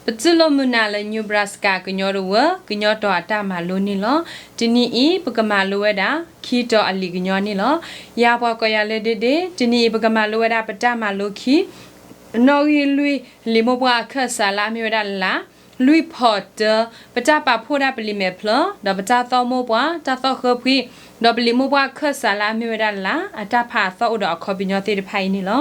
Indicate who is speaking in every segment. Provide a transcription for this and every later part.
Speaker 1: ปจุลมุนาเลนิวบราสกากุญยอรัวกุญยอตออาตามาโลนี่ลอจินีอีปกมาโลเวดาคีตออลีกุญยอนี่ลอยาปอกอยาเลเดเดจินีปกมาโลเวดาปตามาโลคีนอรีลุยลิโมบวาคัสซาลามิวดาลาลุยพอตเตอร์ปตาปาพูดาปลิเมพลดอปตาตอโมบวาตาตอเคพีดอปลิโมบวาคัสซาลามิวดาลาอาตาพาตออุดอคอบิญญอติไพนี่ลอ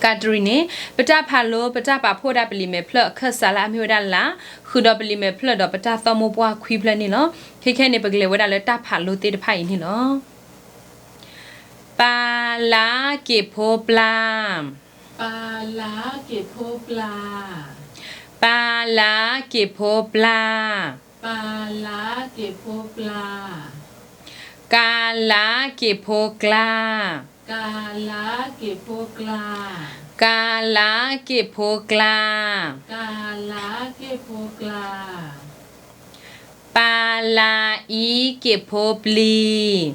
Speaker 1: กาตรีเนปตาพาโลปตาปาพูดาปลิเมพลคัสซาลามิวดาลาคือดอปลิเมพลดอปตาตอโมบวาควีพลนี่ลอแค่ๆในปกเลวดาเลตาพาโลติไพนี่ลอปาลาเกโพปลา
Speaker 2: ปาลาเก็บโพปลา
Speaker 1: ปาลาเก็บโพปลา
Speaker 2: ปาลาเก็บโพปลาก
Speaker 1: าลาเก็บโพกลาก
Speaker 2: าลาเก็บโพกลาก
Speaker 1: าลาเก็บโพกลาก
Speaker 2: าลาเก็บโพกลา
Speaker 1: ปาลาอีเก็บโพปลี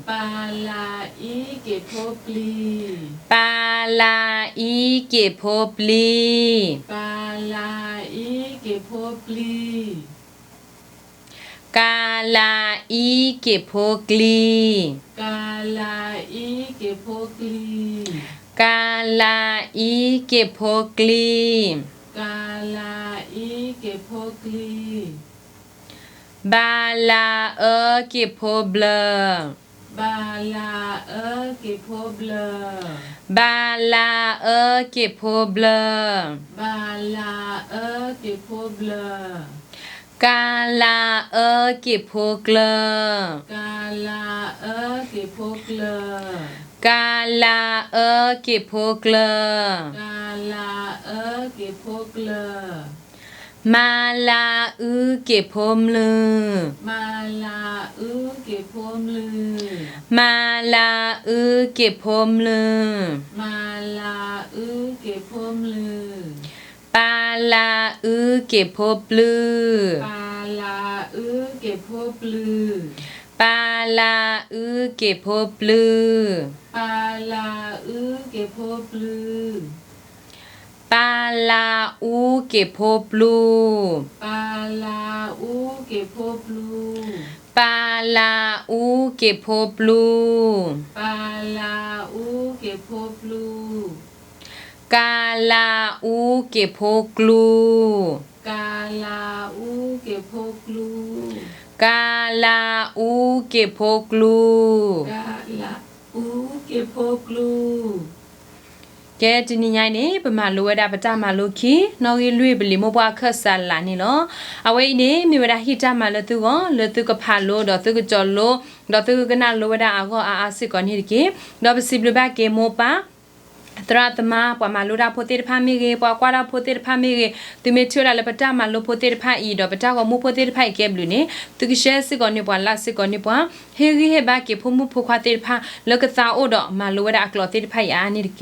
Speaker 2: ปาลาอีเก็บโพปลี
Speaker 1: ปาลาอีเก็บโพปลี
Speaker 2: ปาลาอีเก็บโพปลี
Speaker 1: กาลาอีเก็บโพกลี
Speaker 2: กาลาอีเก็บโพกลี
Speaker 1: กาลาอีเก็บโพกลี
Speaker 2: กาลาอีเก็บโพกลี
Speaker 1: บาลาเก็บโพเบล
Speaker 2: บาลาเก็บโพเบล
Speaker 1: บาลาเก็บโพเบล
Speaker 2: บาลาเก็บโพเบล
Speaker 1: กาลาเก็บโพเกล
Speaker 2: กาลาเก็บโพเกล
Speaker 1: กาลาเก็บโพเกล
Speaker 2: กาลาเก็บโพเกล
Speaker 1: มาลาเก็บโพมลือ
Speaker 2: มาลาเก็บโพมลือ
Speaker 1: มาลาเก็บโพมลือ
Speaker 2: มาลาเก็บโพมลือ
Speaker 1: ปาลาเก็บโพปลือ
Speaker 2: ปาลาเก็บโพปลือ
Speaker 1: ปาลาเก็บโพปลือ
Speaker 2: ปาลาเก็บโพปลือ
Speaker 1: ปาลาเก็บโพปลู
Speaker 2: ปาลาเก็บโพปลู
Speaker 1: ปาลาเก็บโพปลู
Speaker 2: ปาลาเก็บโพปลู
Speaker 1: กาลาเก็บโพกลู
Speaker 2: กาลาเก็บโพกลู
Speaker 1: กาลาเก็บโพกลู
Speaker 2: กาลาเก็บโพกลู
Speaker 1: แกจินิยายนี่ปมาลูวดาปตามาลูคีนอรีลุยบลิโมบวาคัสซาลานี่ลอเอาไว้นี่มีวดาฮิตามาลตุกเลตุกพาโลดอตุกจอโลดอตุกกนาโลวดาอาก็อาสิกอนี่ดิดอปซิบลบาเกโมปาตราตมาปมาลูดาโพเตรพามีเกปากวาดาโพเตรพามีเกตุเมชิวดาเลปตามาลูโพเตรพาอีดอปตาก็มูโพเตรพาเกบลุนี่ตุกิเชสิกอนี่ปวาลาสิกอนี่ปวาเฮรีเฮบาเกพมุพควาเตรพาเลกตาโอดอมาลูวดาอักลอเตรพาอานี่ดิเก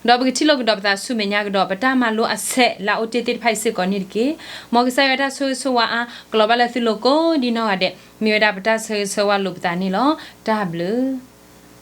Speaker 1: ดอบกชิโลกดอบตาสุเมญากดอปตามาลูอเซลาโอเตเตรพาสิกอนี่ดิเกมอกไซวดาโซโซวาอะกลอบาลาซิโลโกดิโนอเดมีวดาปตาโซโซวาลูปตานี่ลอดับลู